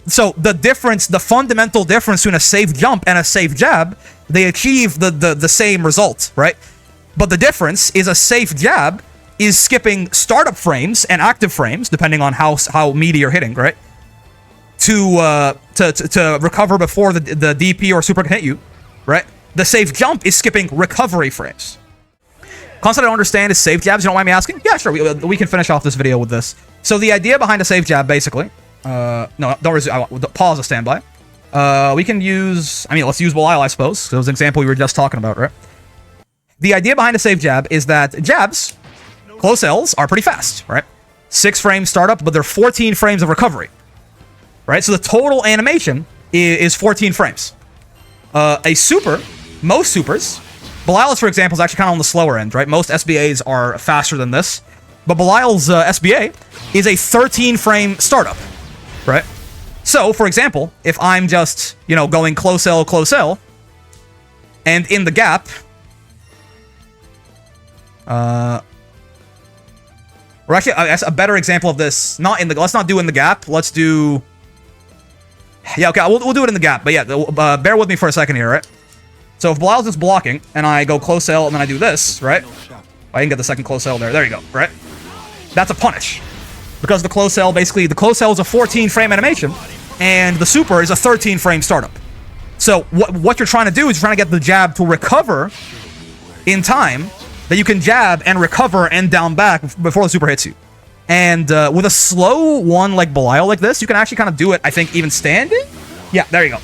So the difference, the fundamental difference between a safe jump and a safe jab, they achieve the same result, right? But the difference is a safe jab is skipping startup frames and active frames, depending on how meaty you're hitting, right? To recover before the DP or super can hit you, right? The safe jump is skipping recovery frames. Concept I don't understand is safe jabs. You don't mind me asking? Yeah, sure. We can finish off this video with this. So the idea behind a safe jab, basically. No, don't resume. Pause a standby. We can use. I mean, let's use Belial, I suppose. So it was an example we were just talking about, right? The idea behind a safe jab is that jabs, close L's, are pretty fast, right? 6 frames startup, but they're 14 frames of recovery, right? So the total animation is 14 frames. A super, most supers, Belial's, for example, is actually kind of on the slower end, right? Most SBAs are faster than this, but Belial's SBA is a 13-frame startup, right? So, for example, if I'm just, going close L, and in the gap, or actually, a better example of this, let's not do in the gap, let's do, yeah, okay, we'll do it in the gap, but yeah, bear with me for a second here, right? So if Belial's just blocking, and I go close L, and then I do this, right? I can get the second close L there. There you go, right? That's a punish. Because the close L, basically, the close L is a 14-frame animation, and the super is a 13-frame startup. So what you're trying to do is you're trying to get the jab to recover in time, that you can jab and recover and down back before the super hits you. And with a slow one like Belial like this, you can actually kind of do it, I think, even standing? Yeah, there you go.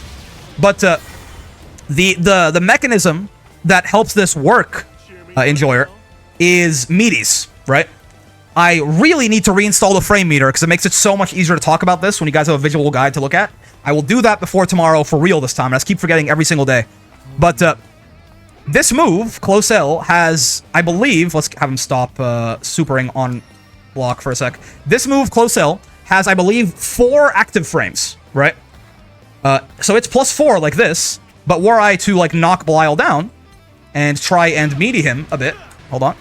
But the mechanism that helps this work, Enjoyer, is meaties, right? I really need to reinstall the frame meter because it makes it so much easier to talk about this when you guys have a visual guide to look at. I will do that before tomorrow for real this time, and I just keep forgetting every single day. But this move, close L, has, I believe, let's have him stop supering on block for a sec. This move, close L, has, I believe, 4 active frames, right? So it's +4 like this, but were I to, knock Belial down and try and meaty him a bit, hold on.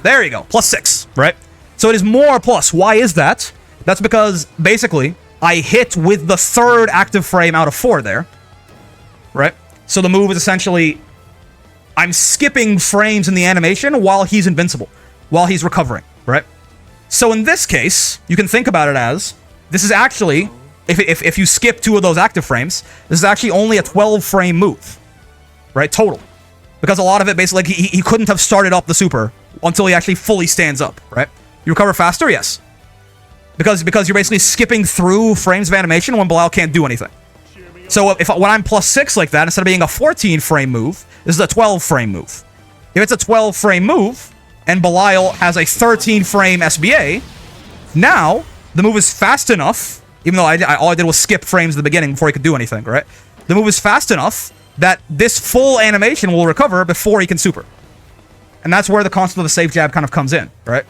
There you go, +6, right? So it is more plus. Why is that? That's because, basically, I hit with the 3rd active frame out of 4 there, right? So the move is essentially, I'm skipping frames in the animation while he's invincible, while he's recovering, right? So in this case, you can think about it as, this is actually, if you skip 2 of those active frames, this is actually only a 12-frame move, right, total. Because a lot of it, basically, he couldn't have started up the super until he actually fully stands up, right? You recover faster? Yes. Because you're basically skipping through frames of animation when Belial can't do anything. So when I'm +6 like that, instead of being a 14-frame move, this is a 12-frame move. If it's a 12-frame move, and Belial has a 13-frame SBA, now the move is fast enough, even though all I did was skip frames at the beginning before he could do anything, right? The move is fast enough that this full animation will recover before he can super. And that's where the concept of a safe jab kind of comes in, right?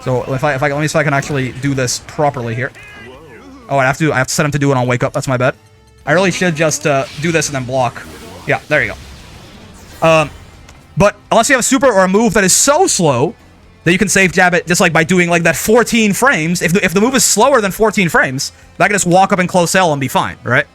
So let me see if I can actually do this properly here. Oh, I have to set him to do it on wake up. That's my bad. I really should just do this and then block. Yeah, there you go. But unless you have a super or a move that is so slow that you can safe jab it just by doing that 14 frames. If the move is slower than 14 frames, I can just walk up in close L and be fine, right?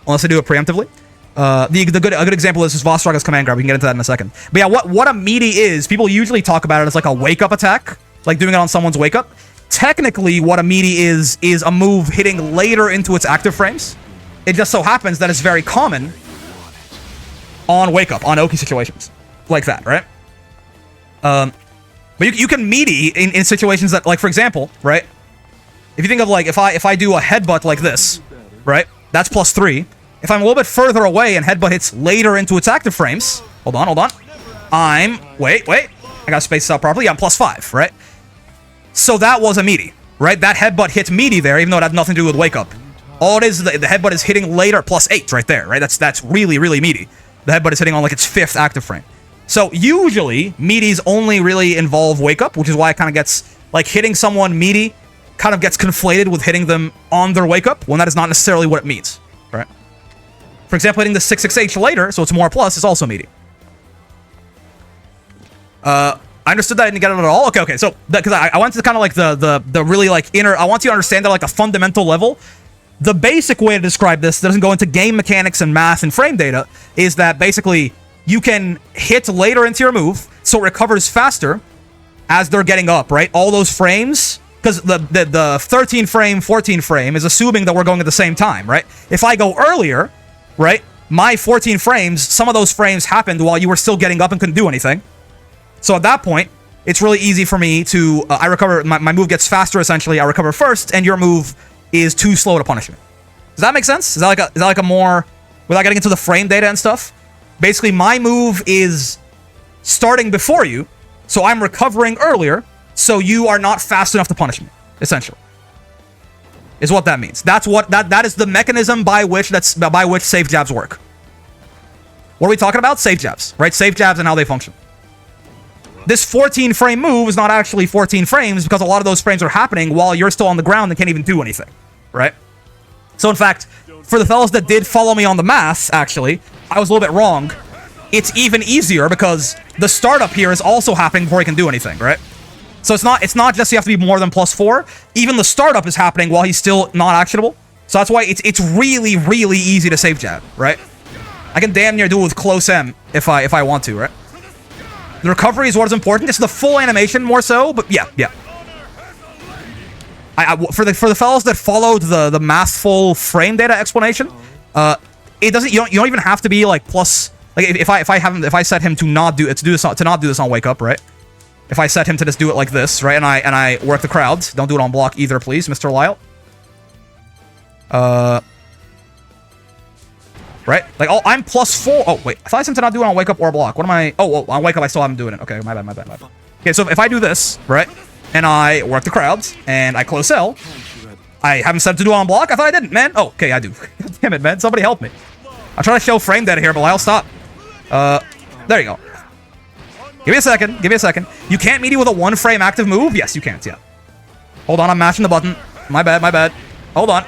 Unless I do it preemptively. A good example of this is Vasaraga's command grab. We can get into that in a second. But yeah, what a meaty is, people usually talk about it as a wake-up attack, doing it on someone's wake-up. Technically, what a meaty is a move hitting later into its active frames. It just so happens that it's very common on wake-up, on Oki situations. Like that, right? But you can meaty in situations that, for example, right? If you think of, if I do a headbutt like this, right? That's +3. If I'm a little bit further away and headbutt hits later into its active frames, hold on. Wait. I gotta space this out properly. Yeah, I'm +5, right? So that was a meaty, right? That headbutt hits meaty there, even though it had nothing to do with wake up. All it is the headbutt is hitting later, +8 right there, right? That's really, really meaty. The headbutt is hitting on its 5th active frame. So usually, meaties only really involve wake up, which is why it kind of gets, hitting someone meaty kind of gets conflated with hitting them on their wake up, when that is not necessarily what it means, right? For example, hitting the 6-6H later, so it's more plus, is also meaty. I understood that I didn't get it at all. Okay. So because I went to kind of the really inner. I want you to understand that a fundamental level. The basic way to describe this, that doesn't go into game mechanics and math and frame data, is that basically you can hit later into your move, so it recovers faster as they're getting up, right? All those frames, because the 13 frame, 14 frame is assuming that we're going at the same time, right? If I go earlier, right, my 14 frames, some of those frames happened while you were still getting up and couldn't do anything. So at that point, it's really easy for me to, I recover, my move gets faster essentially, I recover first, and your move is too slow to punish me. Does that make sense? Is that like a more, without getting into the frame data and stuff? Basically, my move is starting before you, so I'm recovering earlier, so you are not fast enough to punish me, essentially. Is what that means. That's what, that is the mechanism by which Safejabs work. What are we talking about? Safejabs, right? Safejabs and how they function. This 14 frame move is not actually 14 frames because a lot of those frames are happening while you're still on the ground and can't even do anything, right? So in fact, for the fellas that did follow me on the math, actually, I was a little bit wrong. It's even easier because the startup here is also happening before he can do anything, right? So it's not just you have to be more than +4. Even the startup is happening while he's still not actionable. So that's why it's really, really easy to safe jab, right? I can damn near do it with close M if I want to, right? The recovery is what is important. It's the full animation more so, but yeah. For the fellows that followed the mathful frame data explanation, it doesn't. You don't even have to be like plus. Like if I set him to not do this on wake up, right? If I set him to just do it like this, right, and I work the crowds, don't do it on block either, please, Mr. Lyle. Right? Like, oh, I'm +4. Oh, wait. I thought I said to not do it on wake up or block. What am I? Oh, on wake up, I still haven't doing it. Okay, my bad. Okay, so if I do this, right, and I work the crowds, and I close L, I haven't said to do it on block? I thought I didn't, man. Oh, okay, I do. Damn it, man. Somebody help me. I'm trying to show frame data here, but Lyle, stop. There you go. Give me a second. You can't meaty with a 1-frame active move? Yes, you can't, yeah. Hold on, I'm mashing the button. My bad. Hold on.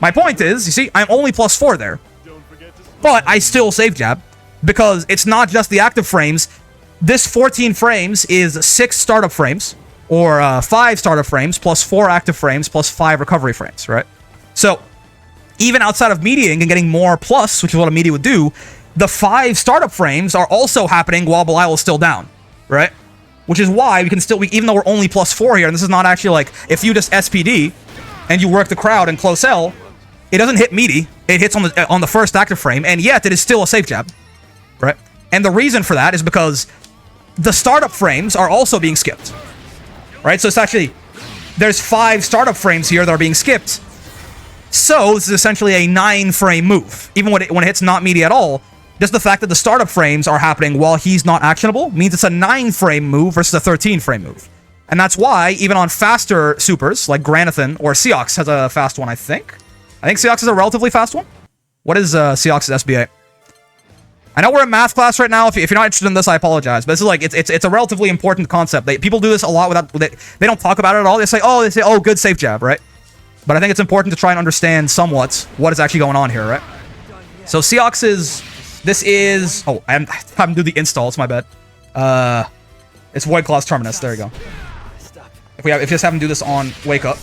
My point is, you see, I'm only +4 there. But I still save jab, because it's not just the active frames. This 14 frames is 6 startup frames, or 5 startup frames, plus 4 active frames, plus 5 recovery frames, right? So, even outside of meatying and getting more plus, which is what a meaty would do, the 5 startup frames are also happening while Belial is still down, right? Which is why we can still, even though we're only +4 here, and this is not actually like, if you just SPD, and you work the crowd and close L, it doesn't hit meaty, it hits on the first active frame, and yet it is still a safe jab, right? And the reason for that is because the startup frames are also being skipped, right? So it's actually, there's 5 startup frames here that are being skipped. So this is essentially a 9-frame move. Even when it hits not meaty at all, just the fact that the startup frames are happening while he's not actionable means it's a 9-frame move versus a 13-frame move. And that's why, even on faster supers, like Granathan or Seox has a fast one, I think. I think Seox is a relatively fast one. What is Seox's SBA? I know we're in math class right now. If you're not interested in this, I apologize. But this is like, it's a relatively important concept. People do this a lot without, they don't talk about it at all. They say, oh, good safe jab, right? But I think it's important to try and understand somewhat what is actually going on here, right? So Seox is, this is, oh, I haven't do the install, it's my bad. It's Void Claw's Terminus, there you go. If you just have him do this on Wake Up.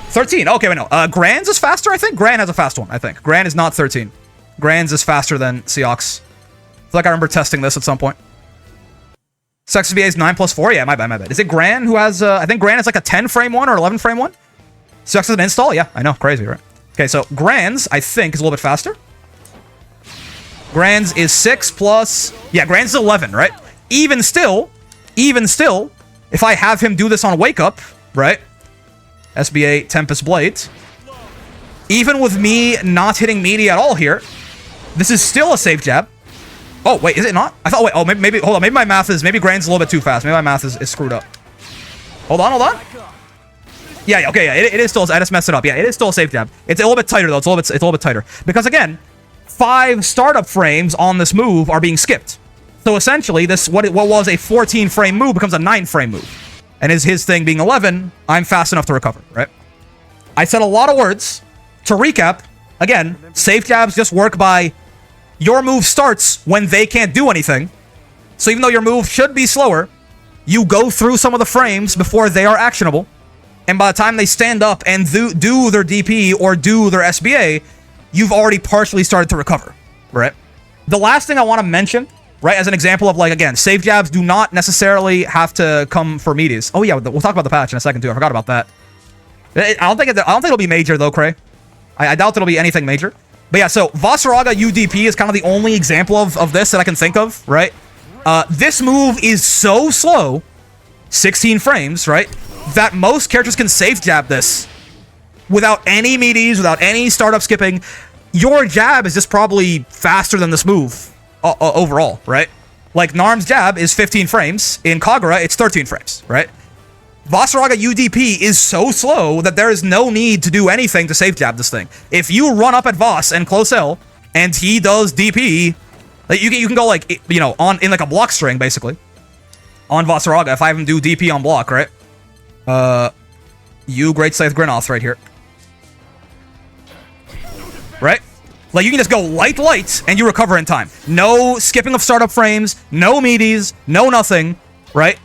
13, okay, wait, no. Gran's is faster, I think? Gran has a fast one, I think. Gran is not 13. Gran's is faster than Seox. I feel like I remember testing this at some point. Sex VA is 9+4? Yeah, my bad. Is it Gran who has, I think Gran is like a 10-frame one or 11-frame one? Seox is an install? Yeah, I know, crazy, right? Okay, so Gran's, I think, is a little bit faster. Gran's is 6+, yeah, Gran's is 11, right? Even still, if I have him do this on Wake Up, right? SBA Tempest Blade. Even with me not hitting meaty at all here, this is still a safe jab. Oh, wait, is it not? I thought, wait, oh, maybe, hold on, maybe my math is, maybe Gran's a little bit too fast. Maybe my math is screwed up. Hold on. Yeah, okay, yeah, it is still, I just messed it up. Yeah, it is still a safe jab. It's a little bit tighter, though. It's a little bit tighter. Because, again, 5 startup frames on this move are being skipped. So, essentially, this, what was a 14-frame move becomes a 9-frame move. And his thing being 11, I'm fast enough to recover, right? I said a lot of words. To recap, again, safe jabs just work by your move starts when they can't do anything. So even though your move should be slower, you go through some of the frames before they are actionable. And by the time they stand up and do their DP or do their SBA, you've already partially started to recover, right? The last thing I want to mention, right, as an example of, like, again, Safejabs do not necessarily have to come for meaties. Oh, yeah, we'll talk about the patch in a second, too. I forgot about that. I don't think it'll be major, though, Cray. I doubt it'll be anything major. But yeah, so Vaseraga UDP is kind of the only example of this that I can think of, right? This move is so slow, 16 frames, right, that most characters can safe jab this without any meaties, without any startup skipping. Your jab is just probably faster than this move overall, right? Like, Narm's jab is 15 frames. In Kagura, it's 13 frames, right? Vaseraga UDP is so slow that there is no need to do anything to safe jab this thing. If you run up at Vas and close L, and he does DP, like, you can go, like, you know, in like a block string, basically, on Vaseraga, if I have him do DP on block, right? Great Scythe Grinoth right here. Right? Like, you can just go light, and you recover in time. No skipping of startup frames, no meaties, no nothing, right?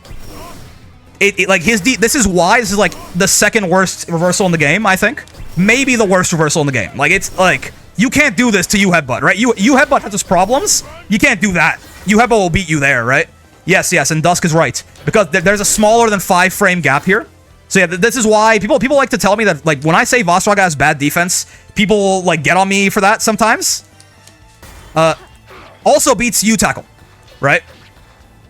Like, this is why this is, like, the second worst reversal in the game, I think. Maybe the worst reversal in the game. Like, it's, like, you can't do this to U-Headbutt, right? U-Headbutt has its problems. You can't do that. U-Headbutt will beat you there, right? Yes, and Dusk is right. Because there's a smaller than 5-frame gap here. So yeah, this is why people like to tell me that, like, when I say Vaseraga has bad defense, people, like, get on me for that sometimes. Also beats U-Tackle, right?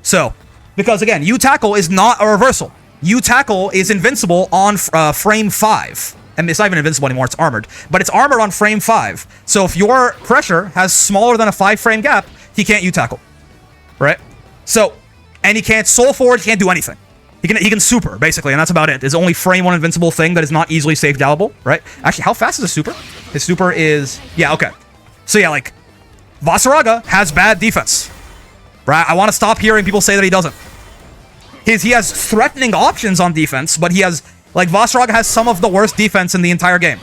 So, because again, U-Tackle is not a reversal. U-Tackle is invincible on frame 5. And it's not even invincible anymore, it's armored. But it's armored on frame 5. So if your pressure has smaller than a 5-frame gap, he can't U-Tackle, right? So, and he can't soul forward, he can't do anything. He can super, basically, and that's about it. It's only frame 1 invincible thing that is not easily safe jabbable, right? Actually, how fast is his super? His super is... Yeah, okay. So yeah, like, Vaseraga has bad defense, right? I want to stop hearing people say that he doesn't. He has threatening options on defense, but he has... Like, Vaseraga has some of the worst defense in the entire game,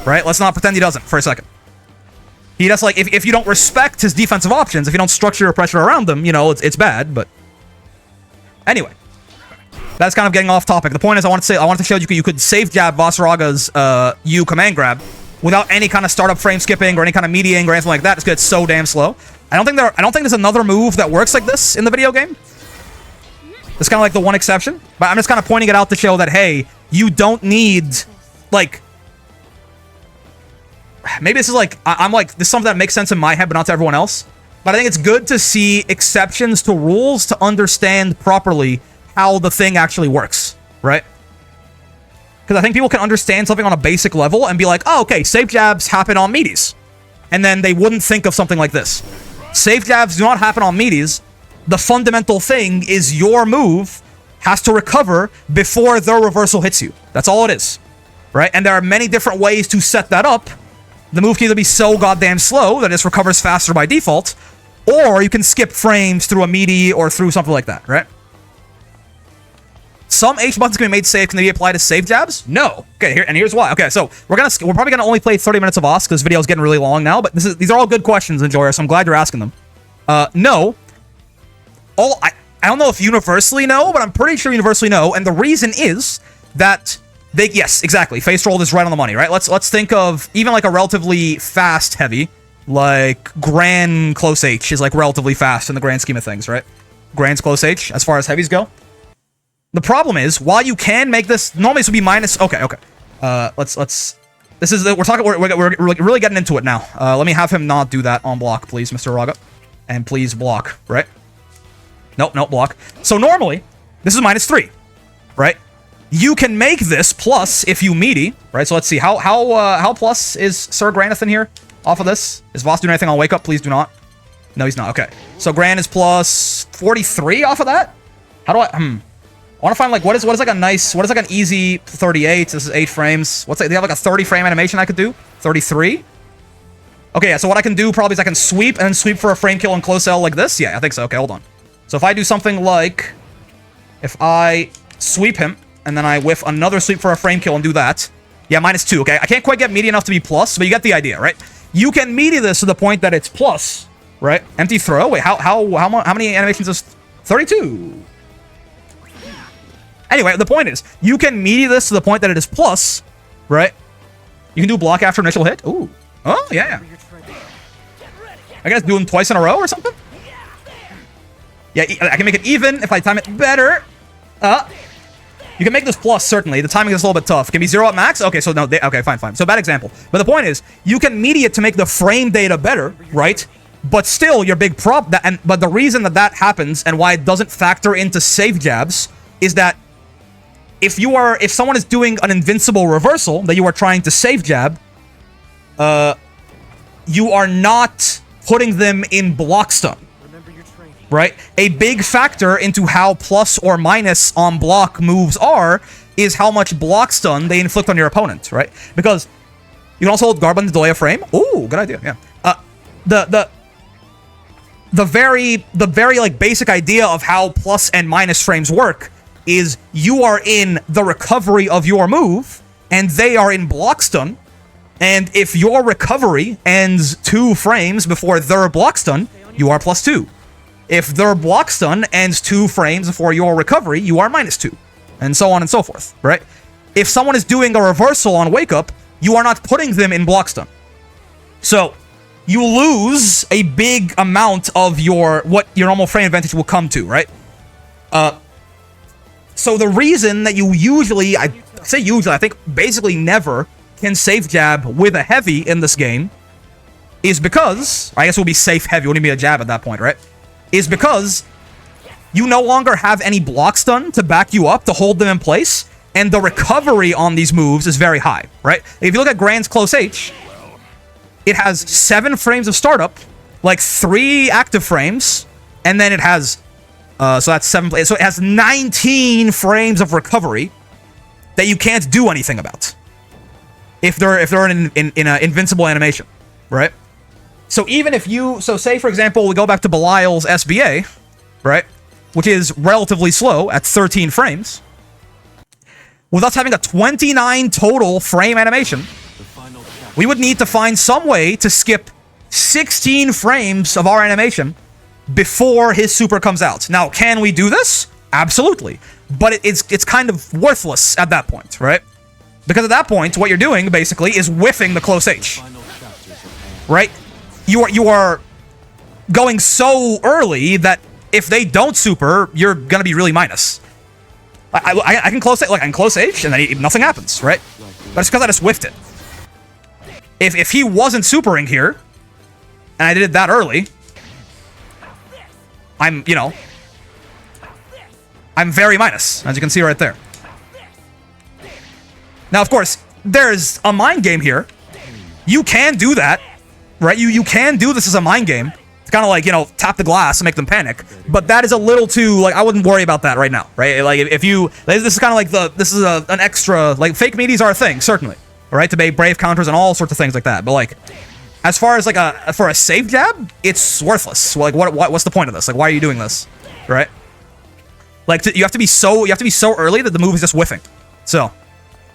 right? Let's not pretend he doesn't for a second. He just, like, if you don't respect his defensive options, if you don't structure your pressure around them, you know, it's bad, but... Anyway. That's kind of getting off topic. The point is, I want to show you could safe jab Vaseraga's U command grab without any kind of startup frame skipping or any kind of mediating or anything like that. Just because it's so damn slow. I don't think there's another move that works like this in the video game. It's kind of like the one exception, but I'm just kind of pointing it out to show that, hey, you don't need, like, maybe this is like, I'm like, this is something that makes sense in my head, but not to everyone else. But I think it's good to see exceptions to rules to understand properly how the thing actually works, right? Because I think people can understand something on a basic level and be like, oh, okay, safe jabs happen on meaties. And then they wouldn't think of something like this. Safe jabs do not happen on meaties. The fundamental thing is your move has to recover before their reversal hits you. That's all it is, right? And there are many different ways to set that up. The move can either be so goddamn slow that it recovers faster by default, or you can skip frames through a meaty or through something like that, right? Some H buttons can be made safe. Can they be applied as safe jabs? No. Okay, here's why. Okay, so we're probably gonna only play 30 minutes of OSC because this video is getting really long now. But these are all good questions, Enjoyer. So I'm glad you're asking them. No. I don't know if universally no, but I'm pretty sure universally no. And the reason is that yes, exactly. Face roll is right on the money, right? Let's think of even like a relatively fast heavy, like Gran close H is like relatively fast in the grand scheme of things, right? Gran's close H as far as heavies go. The problem is, while you can make this, normally this would be minus. Okay. Let's. This is we're really getting into it now. Let me have him not do that on block, please, Mr. Raga, and please block, right? Nope, block. So normally, this is -3, right? You can make this plus if you meaty, right? So let's see how plus is Sir Granith in here off of this. Is Voss doing anything on wake up? Please do not. No, he's not. Okay. So Gran is plus 43 off of that. How do I I want to find, like, what is like an easy 38? This is 8 frames. What's that? They have, like, a 30-frame animation I could do? 33? Okay, yeah, so what I can do probably is I can sweep and then sweep for a frame kill and close L like this? Yeah, I think so. Okay, hold on. So if I do something like... If I sweep him, and then I whiff another sweep for a frame kill and do that... Yeah, -2, okay? I can't quite get meaty enough to be plus, but you get the idea, right? You can meaty this to the point that it's plus, right? Empty throw? Wait, how many animations is... 32! Anyway, the point is, you can meaty this to the point that it is plus, right? You can do block after initial hit. Ooh. Oh, yeah. I guess do them twice in a row or something? Yeah, I can make it even if I time it better. You can make this plus, certainly. The timing is a little bit tough. Can be 0 at max? Okay, so no. Okay, fine. So bad example. But the point is, you can meaty it to make the frame data better, right? But still, your big but the reason that happens and why it doesn't factor into Safejabs is that if someone is doing an invincible reversal that you are trying to Safejab, you are not putting them in block stun. Right? A big factor into how plus or minus on block moves is how much block stun they inflict on your opponent, right? Because you can also hold guard button to delay a frame. Ooh, good idea. Yeah. The very like basic idea of how plus and minus frames work is you are in the recovery of your move and they are in block stun. And if your recovery ends 2 frames before their block stun, you are +2. If their block stun ends 2 frames before your recovery, you are -2. And so on and so forth, right? If someone is doing a reversal on wake up, you are not putting them in block stun. So you lose a big amount of what your normal frame advantage will come to, right? So the reason that you usually, I think basically never can Safejab with a heavy in this game is because, I guess it will be safe heavy, it wouldn't be a jab at that point, right? Is because you no longer have any block stun to back you up to hold them in place, and the recovery on these moves is very high, right? If you look at Grand's Close H, it has 7 frames of startup, like 3 active frames, and then it has, so that's 7, so it has 19 frames of recovery that you can't do anything about if they're in an invincible animation, right? So even if so say for example, we go back to Belial's SBA, right? Which is relatively slow at 13 frames. With us having a 29 total frame animation, we would need to find some way to skip 16 frames of our animation before his super comes out. Now, can we do this? Absolutely. But it's kind of worthless at that point, right? Because at that point, what you're doing, basically, is whiffing the Close H. Right? You are going so early that if they don't super, you're gonna be really minus. I can close it, like I can close H, and then nothing happens, right? But it's because I just whiffed it. If he wasn't supering here, and I did it that early, I'm very minus, as you can see right there. Now, of course, there's a mind game here. You can do that, right? You can do this as a mind game. It's kind of like, tap the glass and make them panic. But that is a little too, like, I wouldn't worry about that right now, right? Like, this is kind of like this is an extra, like, fake meaties are a thing, certainly. Right? To make brave counters and all sorts of things like that. But, like, as far as, like, for a safe jab, it's worthless. Like, what's the point of this? Like, why are you doing this? Right? Like, you have to be so early that the move is just whiffing. So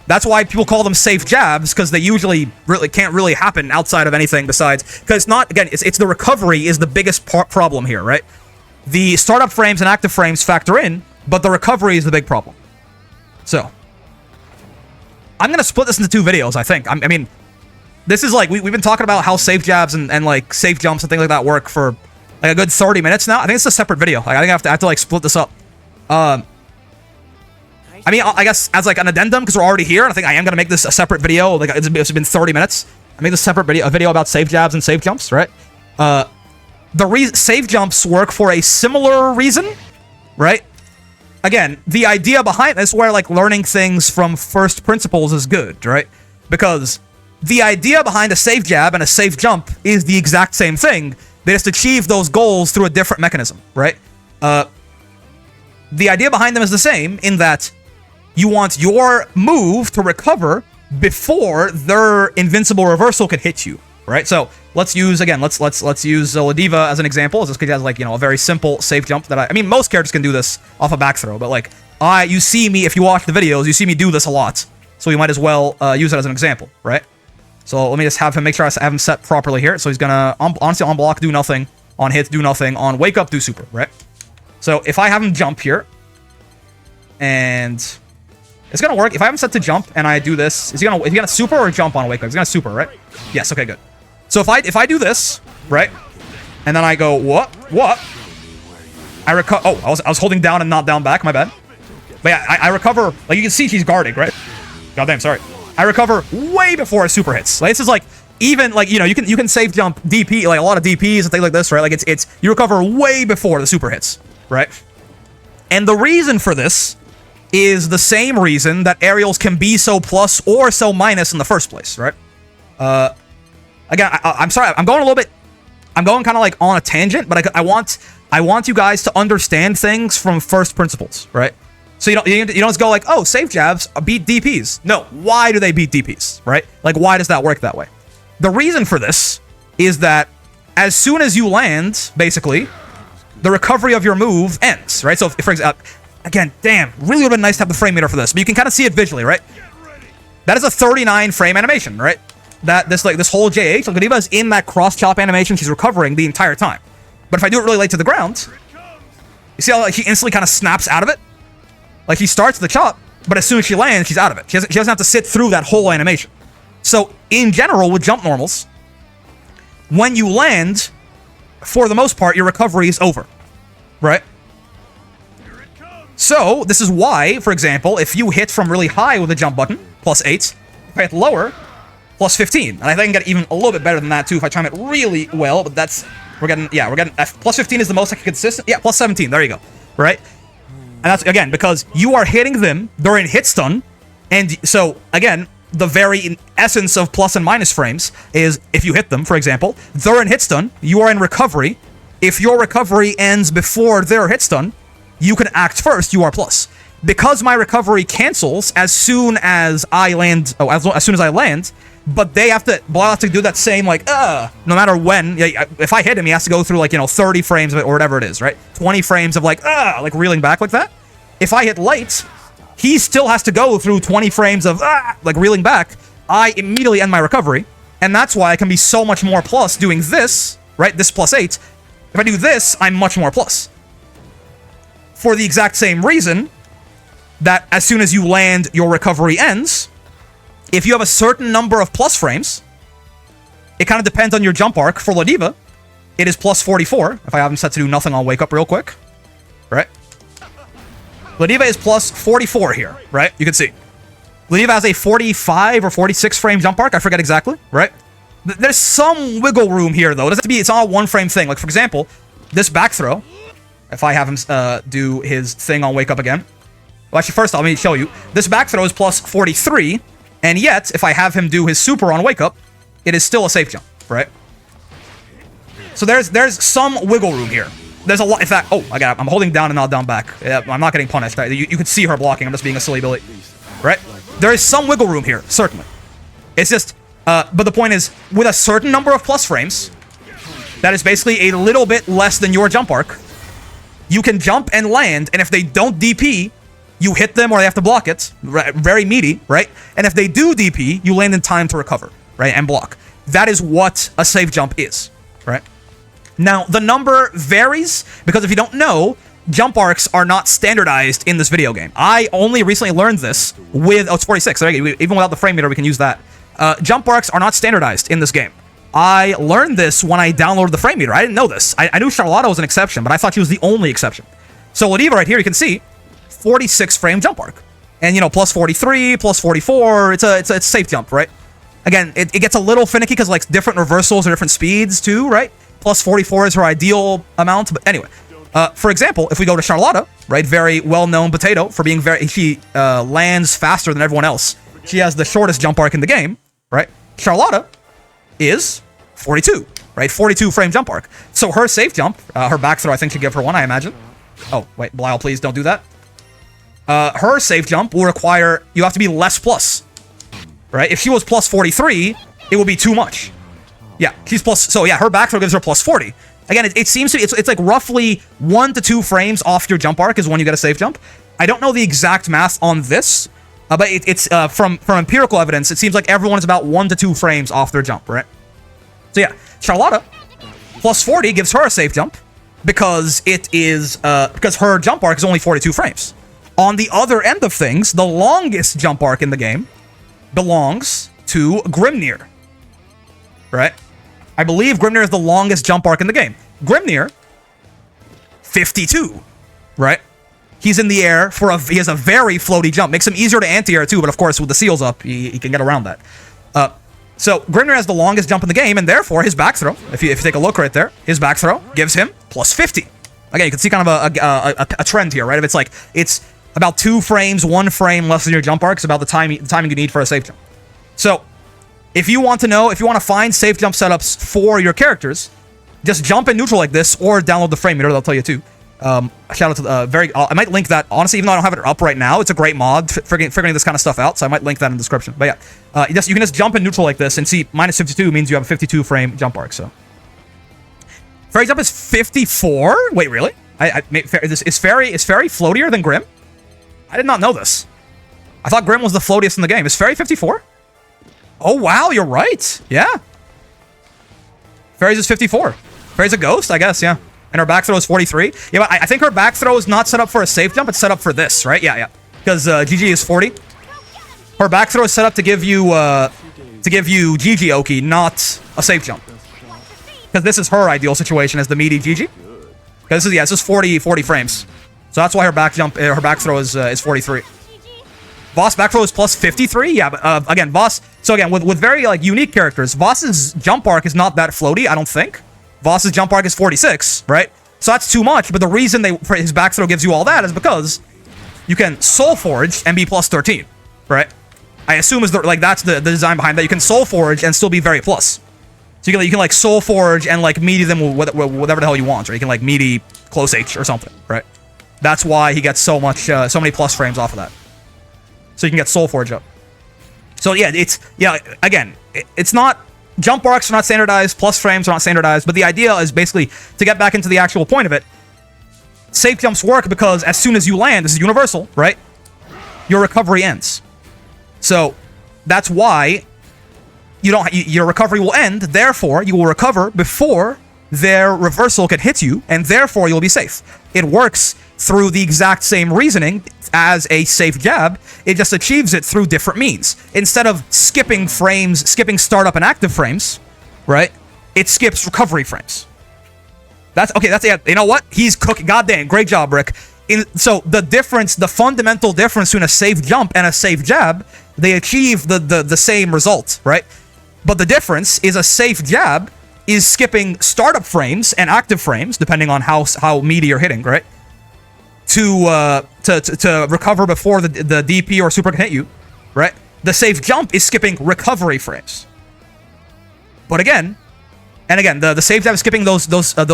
that's why people call them safe jabs, because they usually can't really happen outside of anything besides, because it's not, again, it's the recovery is the biggest problem here, right? The startup frames and active frames factor in, but the recovery is the big problem. So I'm gonna split this into 2 videos, I think. I mean, this is like, we've been talking about how Safejabs and like Safejumps and things like that work for like a good 30 minutes now. I think it's a separate video. Like, I think I have to like split this up. I mean, I guess as like an addendum, because we're already here, and I think I am going to make this a separate video. Like, it's been 30 minutes. I made this separate video, a video about Safejabs and Safejumps, right? The Safejumps work for a similar reason, right? Again, the idea behind this, where like learning things from first principles is good, right? Because the idea behind a Safejab and a Safejump is the exact same thing. They just achieve those goals through a different mechanism, right? The idea behind them is the same in that you want your move to recover before their invincible reversal can hit you, right? So let's use use Ladiva as an example. This has like, a very simple safe jump that I mean, most characters can do this off a back throw, but like you see me, if you watch the videos, you see me do this a lot. So you might as well use it as an example, right? So let me just have him make sure I have him set properly here. So he's gonna honestly on block do nothing, on hit do nothing, on wake up do super, right? So if I have him jump here, And it's gonna work. If I have him set to jump and I do this, is he gonna super or jump on wake up? He's gonna super, right? Yes, okay, good. So if I do this, right? And then I go, what? I recover. Oh, I was holding down and not down back, my bad. But yeah, I recover. Like, you can see she's guarding, right? Goddamn, sorry. I recover way before a super hits. Like, this is like, even, like, you know, you can safe jump DP, like a lot of DPs and things like this, right? Like, it's you recover way before the super hits, right? And the reason for this is the same reason that aerials can be so plus or so minus in the first place, right? Again, I'm sorry, I'm going kind of like on a tangent, but I want you guys to understand things from first principles, right? So you don't just go like, oh, Safejabs beat DPs. No, why do they beat DPs, right? Like, why does that work that way? The reason for this is that as soon as you land, basically, the recovery of your move ends, right? So, for example, again, damn, really would have been nice to have the frame meter for this, but you can kind of see it visually, right? That is a 39 frame animation, right? That this whole JH, like, Godiva is in that cross chop animation. She's recovering the entire time. But if I do it really late to the ground, you see how, like, he instantly kind of snaps out of it? Like, he starts the chop, but as soon as she lands, she's out of it. She doesn't have to sit through that whole animation. So, in general, with jump normals, when you land, for the most part, your recovery is over, right? So, this is why, for example, if you hit from really high with the jump button, +8, if I hit lower, +15. And I think I can get even a little bit better than that, too, if I time it really well, but that's, we're getting +15 is the most consistent. Yeah, +17, there you go, right? And that's, again, because you are hitting them during hit stun, and so, again, the very essence of plus and minus frames is if you hit them, for example, they're in hit stun, you are in recovery. If your recovery ends before their hit stun, you can act first, you are plus. Because my recovery cancels as soon as I land, as soon as I land, but they have to, Blau has to do that same, like, no matter when. If I hit him, he has to go through, like, 30 frames of it, or whatever it is, right? 20 frames of, like reeling back like that. If I hit late, he still has to go through 20 frames of, like, reeling back. I immediately end my recovery, and that's why I can be so much more plus doing this, right? This +8. If I do this, I'm much more plus. For the exact same reason that as soon as you land, your recovery ends. If you have a certain number of plus frames, it kind of depends on your jump arc. For Ladiva, it is +44. If I have him set to do nothing, I'll wake up real quick. Right? Ladiva is +44 here, right? You can see. Ladiva has a 45 or 46 frame jump arc. I forget exactly, right? There's some wiggle room here, though. It doesn't have to be, it's all a one frame thing. Like, for example, this back throw, if I have him do his thing on wake up again. Well, actually, first, let me show you. This back throw is +43. And yet, if I have him do his super on wake up, it is still a safe jump, right? So there's some wiggle room here. There's a lot. In fact, I'm holding down and not down back. Yeah, I'm not getting punished. Right? You can see her blocking. I'm just being a silly Billy, right? There is some wiggle room here, certainly. It's just, but the point is, with a certain number of plus frames, that is basically a little bit less than your jump arc. You can jump and land, and if they don't DP, you hit them or they have to block it. Very meaty, right? And if they do DP, you land in time to recover, right? And block. That is what a safe jump is, right? Now, the number varies because if you don't know, jump arcs are not standardized in this video game. I only recently learned this with, it's 46. So even without the frame meter, we can use that. Jump arcs are not standardized in this game. I learned this when I downloaded the frame meter. I didn't know this. I knew Charlotta was an exception, but I thought she was the only exception. So Ladiva right here, you can see 46 frame jump arc. And, +43, +44, it's a safe jump, right? Again, it gets a little finicky because, like, different reversals or different speeds, too, right? +44 is her ideal amount, but anyway. For example, if we go to Charlotta, right? Very well-known potato for being she lands faster than everyone else. She has the shortest jump arc in the game, right? Charlotta is 42, right? 42 frame jump arc. So her safe jump, her back throw, I think should give her one, I imagine. Oh, wait, Belial, please don't do that. Her safe jump will require, you have to be less plus, right? If she was +43, it would be too much. Yeah, she's plus, so yeah, her back throw gives her +40. Again, it seems to be, it's like roughly 1 to 2 frames off your jump arc is when you get a safe jump. I don't know the exact math on this, but it's from empirical evidence, it seems like everyone is about 1 to 2 frames off their jump, right? So yeah, Charlotta, +40 gives her a safe jump because it is, because her jump arc is only 42 frames. On the other end of things, the longest jump arc in the game belongs to Grimnir, right? I believe Grimnir is the longest jump arc in the game. Grimnir, 52, right? He's in the air he has a very floaty jump. Makes him easier to anti-air too, but of course with the seals up, he can get around that. So Grimnir has the longest jump in the game, and therefore his back throw, if you take a look right there, his back throw gives him plus 50. Again, you can see kind of a trend here, right? If it's about 2 frames, 1 frame less than your jump arc is about the timing you need for a safe jump. So if you want to find safe jump setups for your characters, just jump in neutral like this, or download the frame meter. They'll tell you too. Shout out to I might link that, honestly, even though I don't have it up right now. It's a great mod figuring this kind of stuff out, so I might link that in the description. But yeah, you can just jump in neutral like this, and see minus 52 means you have a 52 frame jump arc. So Fairy jump is 54. Wait, really? Is Fairy floatier than Grim? I did not know this. I thought Grim was the floatiest in the game. Is Fairy 54? Oh wow, you're right. Yeah, Fairy's is 54. Fairy's a ghost, I guess. Yeah. And her back throw is 43. Yeah, but I think her back throw is not set up for a safe jump. It's set up for this, right? Yeah. Because GG is 40. Her back throw is set up to give you GG Oki, not a safe jump. Because this is her ideal situation as the meaty GG. Because this is 40 frames. So that's why her back throw is 43. Voss back throw is plus 53. Yeah, but again, Voss. So again, with very unique characters, Voss's jump arc is not that floaty, I don't think. Voss's jump arc is 46, right? So that's too much, but the reason his back throw gives you all that is because you can Soul Forge and be plus 13, right? I assume that's the design behind that. You can Soul Forge and still be very plus. So you can Soul Forge and meaty them with whatever the hell you want, or you can meaty close H or something, right? That's why he gets so many plus frames off of that. So you can get Soul Forge up. So yeah, it's not. Jump arcs are not standardized, plus frames are not standardized, but the idea is basically, to get back into the actual point of it, safe jumps work because as soon as you land, this is universal, right? Your recovery ends. So that's why your recovery will end, therefore you will recover before their reversal can hit you, and therefore you'll be safe. It works through the exact same reasoning as a safe jab. It just achieves it through different means. Instead of skipping startup and active frames, right? It skips recovery frames. That's it. You know what? He's cooking. Goddamn, great job, Rick. So the fundamental difference between a safe jump and a safe jab, they achieve the same result, right? But the difference is a safe jab is skipping startup frames and active frames, depending on how meaty you're hitting, right? To recover before the DP or super can hit you, right? The safe jump is skipping recovery frames. But again, the safe jab is skipping those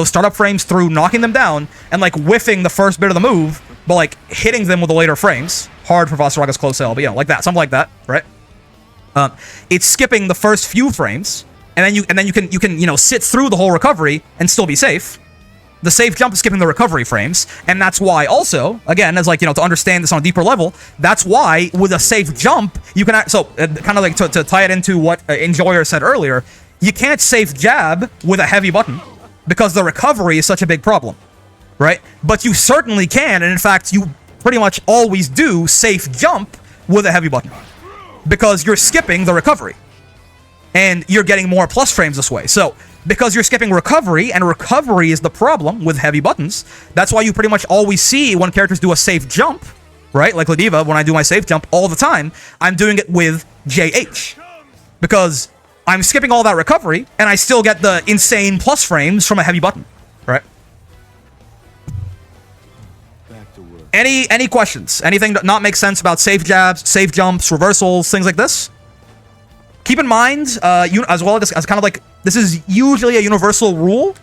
startup frames through knocking them down and whiffing the first bit of the move, but hitting them with the later frames. Hard for Vaseraga's close L, but like that, something like that, right? It's skipping the first few frames, and then you can sit through the whole recovery and still be safe. The safe jump is skipping the recovery frames, and that's why also, again, as to understand this on a deeper level, that's why with a safe jump, you can kind of to tie it into what Enjoyer said earlier, you can't safe jab with a heavy button because the recovery is such a big problem, right? But you certainly can, and in fact, you pretty much always do safe jump with a heavy button because you're skipping the recovery, and you're getting more plus frames this way. So because you're skipping recovery, and recovery is the problem with heavy buttons, that's why you pretty much always see when characters do a safe jump, right? Like Ladiva, when I do my safe jump all the time, I'm doing it with JH. Because I'm skipping all that recovery, and I still get the insane plus frames from a heavy button, right? Any questions? Anything that not make sense about safe jabs, safe jumps, reversals, things like this? Keep in mind, as well as kind of this is usually a universal rule.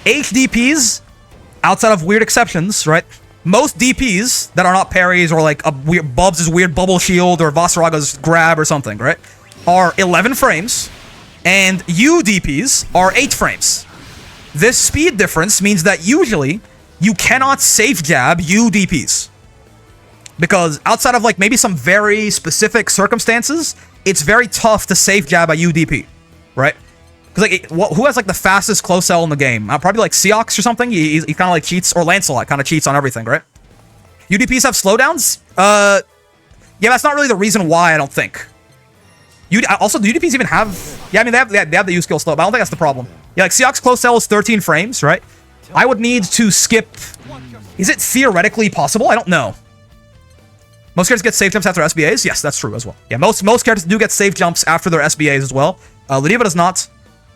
HDPs, outside of weird exceptions, right? Most DPs that are not parries or Bubs' weird bubble shield or Vaseraga's grab or something, right? Are 11 frames, and UDPs are 8 frames. This speed difference means that usually you cannot safe jab UDPs. Because outside of maybe some very specific circumstances, it's very tough to safe jab a UDP, right? Because who has the fastest close L in the game? Probably Seox or something. He kind of cheats, or Lancelot kind of cheats on everything, right? UDPs have slowdowns? Yeah, that's not really the reason why, I don't think. Also, do UDPs even have... Yeah, I mean, they have the U-skill slow, but I don't think that's the problem. Yeah, like, Seox close cell is 13 frames, right? I would need to skip... Is it theoretically possible? I don't know. Most characters get safe jumps after SBAs? Yes, that's true as well. Yeah, most characters do get safe jumps after their SBAs as well. Ladiva does not,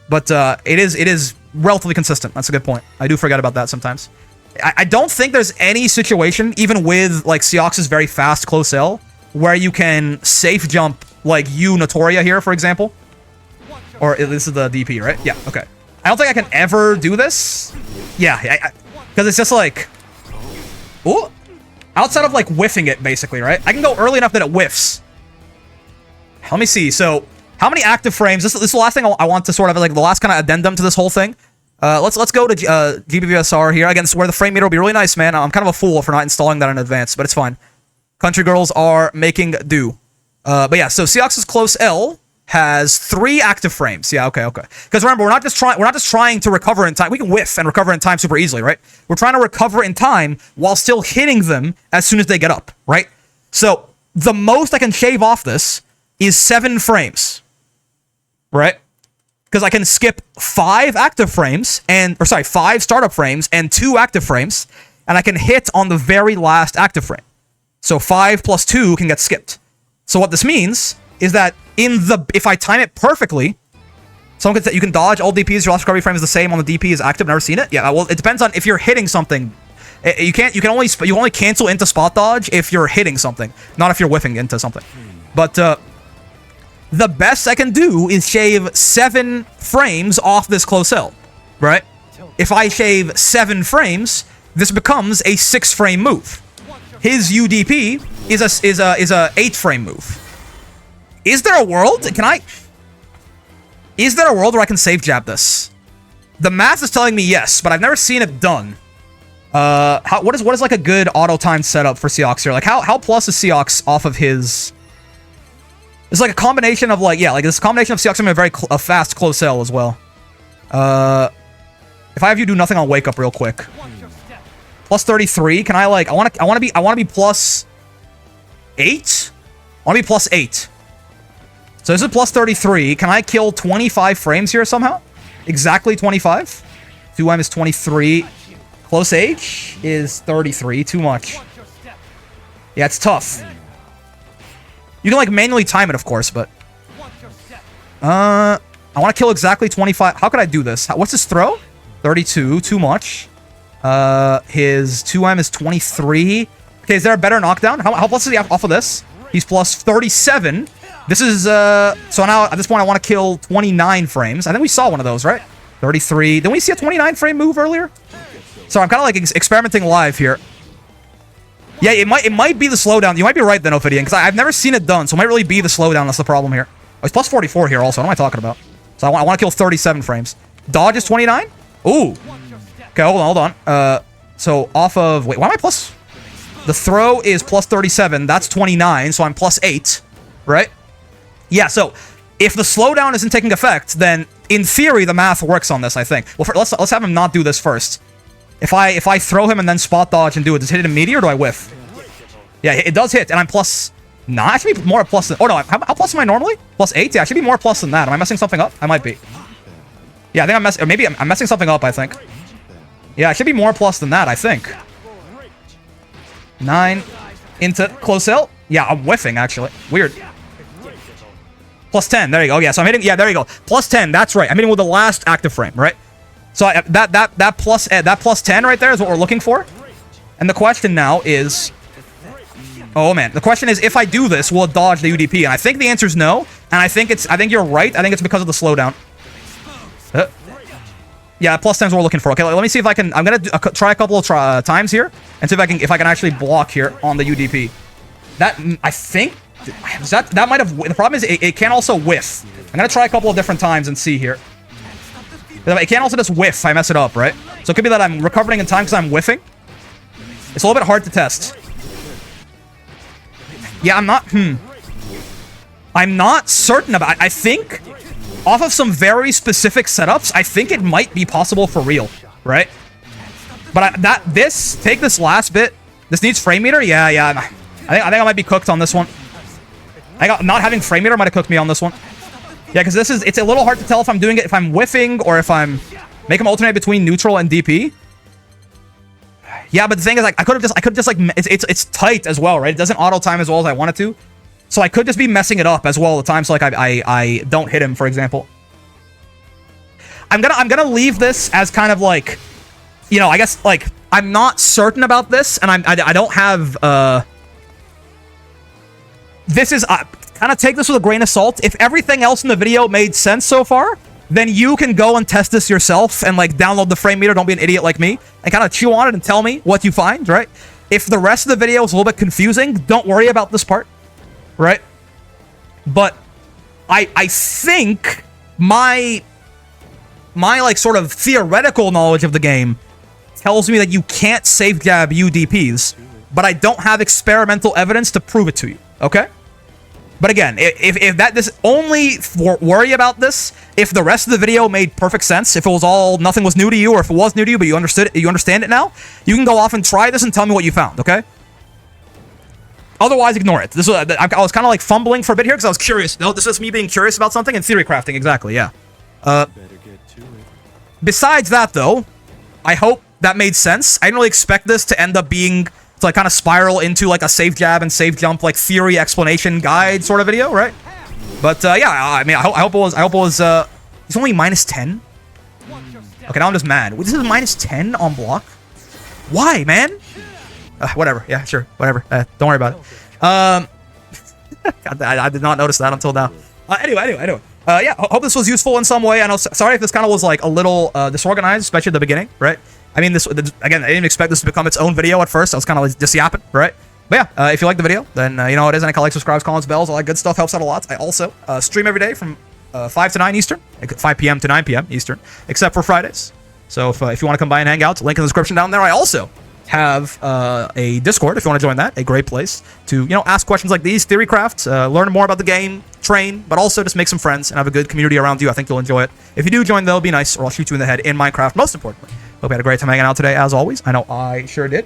but it is relatively consistent. That's a good point. I do forget about that sometimes. I don't think there's any situation, even with, like, Seox's very fast close cell, where you can safe jump, like, Notoria here, for example. Or this is the DP, right? Yeah, okay. I don't think I can ever do this. Yeah, because it's just like... Ooh. Outside of, like, whiffing it, basically, right? I can go early enough that it whiffs. Let me see. So, how many active frames? This is the last thing I want to sort of, like, the last kind of addendum to this whole thing. Let's go to GBVSR here. Again, this is where the frame meter will be really nice, man. I'm kind of a fool for not installing that in advance, but it's fine. Country girls are making do. But yeah, so Seox's close L has 3 active frames. Yeah, okay. Because remember, we're not just trying to recover in time. We can whiff and recover in time super easily, right? We're trying to recover in time while still hitting them as soon as they get up, right? So the most I can shave off this is 7 frames, right? Because I can skip 5 active frames or 5 startup frames and 2 active frames, and I can hit on the very last active frame. So 5 plus 2 can get skipped. So what this means is that if I time it perfectly, someone could say you can dodge all DPs. Your last recovery frame is the same on the DP is active. Never seen it. Yeah, well, it depends on if you're hitting something. You can only cancel into spot dodge if you're hitting something, not if you're whiffing into something. But the best I can do is shave 7 frames off this close cell, right? If I shave 7 frames, this becomes a 6-frame move. His UDP is a 8-frame move. Is there a world? Is there a world where I can safe jab this? The math is telling me yes, but I've never seen it done. What is like a good auto time setup for Seox here? Like how plus is Seox off of his? It's like a combination of this combination of Seox and a fast close cell as well. If I have you do nothing, I'll wake up real quick. Plus 33. Can I like? I want to be plus 8. I want to be plus 8. So this is plus 33. Can I kill 25 frames here somehow? Exactly 25. 2M is 23. Close H is 33. Too much. Yeah, it's tough. You can like manually time it, of course, but I want to kill exactly 25. How could I do this? What's his throw? 32. Too much. His 2M is 23. Okay, is there a better knockdown? How plus is he off of this? He's plus 37. This is, so now at this point I want to kill 29 frames. I think we saw one of those, right? 33. Didn't we see a 29 frame move earlier? So I'm kind of like experimenting live here. Yeah, it might be the slowdown. You might be right then, Ophidian, because I've never seen it done, so it might really be the slowdown that's the problem here. Oh, it's plus 44 here also. What am I talking about? So I want to kill 37 frames. Dodge is 29? Ooh. Okay, hold on. So off of, wait, why am I plus? The throw is plus 37. That's 29, so I'm plus 8, right? Yeah, so if the slowdown isn't taking effect, then in theory the math works on this, I think. Well, let's have him not do this first. If I throw him and then spot dodge and do it, does it hit a meaty or do I whiff? Yeah, it does hit, and I'm plus... Nah, I should be more plus than... Oh, no, how plus am I normally? Plus 8? Yeah, I should be more plus than that. Am I messing something up? I might be. Yeah, I think I'm messing... Or maybe I'm messing something up, I think. Yeah, I should be more plus than that, I think. 9 into close cell. Yeah, I'm whiffing, actually. Weird. Plus 10. There you go. Yeah, so I'm hitting... Yeah, there you go. Plus 10. That's right. I'm hitting with the last active frame, right? So that plus 10 right there is what we're looking for. And the question now is... Oh, man. The question is, if I do this, will it dodge the UDP? And I think the answer is no. And I think you're right. I think it's because of the slowdown. Yeah, plus 10 is what we're looking for. Okay, let me see if I can... I'm going to try a couple of times here. And see if I can actually block here on the UDP. That... I think... That might have... The problem is it can also whiff. I'm going to try a couple of different times and see here. It can also just whiff if I mess it up, right? So it could be that I'm recovering in time because I'm whiffing. It's a little bit hard to test. Yeah, I'm not certain about it. I think, off of some very specific setups, I think it might be possible for real, right? But take this last bit This needs frame meter? Yeah. I think I might be cooked on this one. Not having frame meter might have cooked me on this one. Yeah, because it's a little hard to tell if I'm doing it, if I'm whiffing, or if I'm make them alternate between neutral and DP. Yeah, but the thing is, like, I could just like, it's tight as well, right? It doesn't auto time as well as I want it to. So I could just be messing it up as well at times, so like I don't hit him, for example. I'm gonna leave this as kind of like, you know, I guess like I'm not certain about this, and I don't have this is kind of take this with a grain of salt. If everything else in the video made sense so far, then you can go and test this yourself and like download the frame meter. Don't be an idiot like me and kind of chew on it and tell me what you find, right? If the rest of the video is a little bit confusing, don't worry about this part, right? But I think my like sort of theoretical knowledge of the game tells me that you can't safe jab UDPs, but I don't have experimental evidence to prove it to you, okay? But again, if that this only worry about this if the rest of the video made perfect sense, if it was all nothing was new to you, or if it was new to you but you understand it now, you can go off and try this and tell me what you found, okay? Otherwise, ignore it. This was, I was kind of like fumbling for a bit here because I was curious. No, this is me being curious about something and theory crafting, exactly, yeah. Besides that, though, I hope that made sense. I didn't really expect this to end up being, to like kind of spiral into like a safe jab and safe jump like theory explanation guide sort of video, right? But yeah, I mean, I hope it was, he's only minus 10? Okay, now I'm just mad. This is minus 10 on block? Why, man? Whatever, yeah, sure, whatever. Don't worry about it. I did not notice that until now. Anyway. Yeah, hope this was useful in some way. I know, sorry if this kind of was like a little disorganized, especially at the beginning, right? I mean, again, I didn't expect this to become its own video at first. I was kind of like just yapping, right? But yeah, if you like the video, then you know what it is. And I like, subscribes, comments, bells, all that good stuff helps out a lot. I also stream every day from 5 to 9 Eastern, 5 p.m. to 9 p.m. Eastern, except for Fridays. So if you want to come by and hang out, link in the description down there. I also have a Discord if you want to join that. A great place to, you know, ask questions like these, theory craft, learn more about the game, train, but also just make some friends and have a good community around you. I think you'll enjoy it. If you do join, though, be nice, or I'll shoot you in the head in Minecraft. Most importantly, hope you had a great time hanging out today, as always. I know I sure did.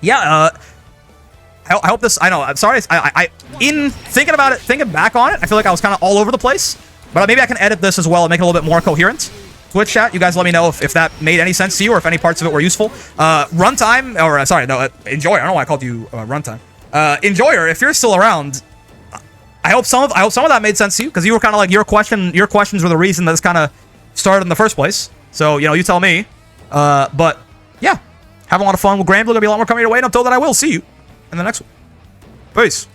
Yeah, I hope this, I know, I'm sorry, in thinking about it, thinking back on it, I feel like I was kind of all over the place, but maybe I can edit this as well and make it a little bit more coherent. Twitch chat, you guys let me know if that made any sense to you or if any parts of it were useful. Runtime, or sorry, no, Enjoyer, I don't know why I called you Runtime. Enjoyer, if you're still around, I hope some of that made sense to you, because you were kind of like, your questions were the reason that this kind of started in the first place. So, you know, you tell me. But, yeah, having a lot of fun with Granblue. Gonna be a lot more coming your way, and until then, I will see you in the next one. Peace.